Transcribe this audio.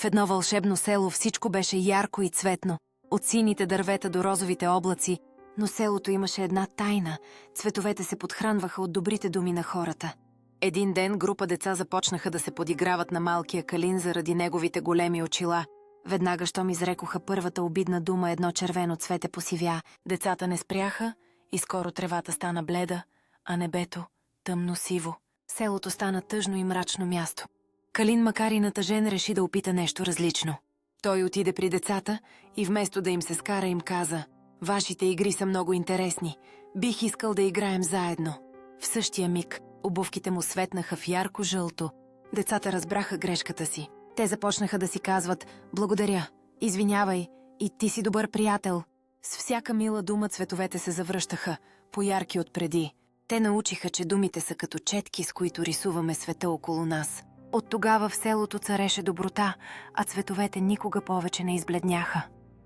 В едно вълшебно село всичко беше ярко и цветно, от сините дървета до розовите облаци, но селото имаше една тайна. Цветовете се подхранваха от добрите думи на хората. Един ден група деца започнаха да се подиграват на малкия Калин заради неговите големи очила. Веднага, щом изрекоха първата обидна дума, едно червено цвете посивя. Децата не спряха и скоро тревата стана бледа, а небето тъмно-сиво. Селото стана тъжно и мрачно място. Калин, макар и натъжен, реши да опита нещо различно. Той отиде при децата и вместо да им се скара, им каза: „Вашите игри са много интересни. Бих искал да играем заедно." В същия миг обувките му светнаха в ярко жълто. Децата разбраха грешката си. Те започнаха да си казват: „Благодаря, извинявай, и ти си добър приятел." С всяка мила дума цветовете се завръщаха, поярки от преди. Те научиха, че думите са като четки, с които рисуваме света около нас. От тогава в селото цареше доброта, а цветовете никога повече не избледняха.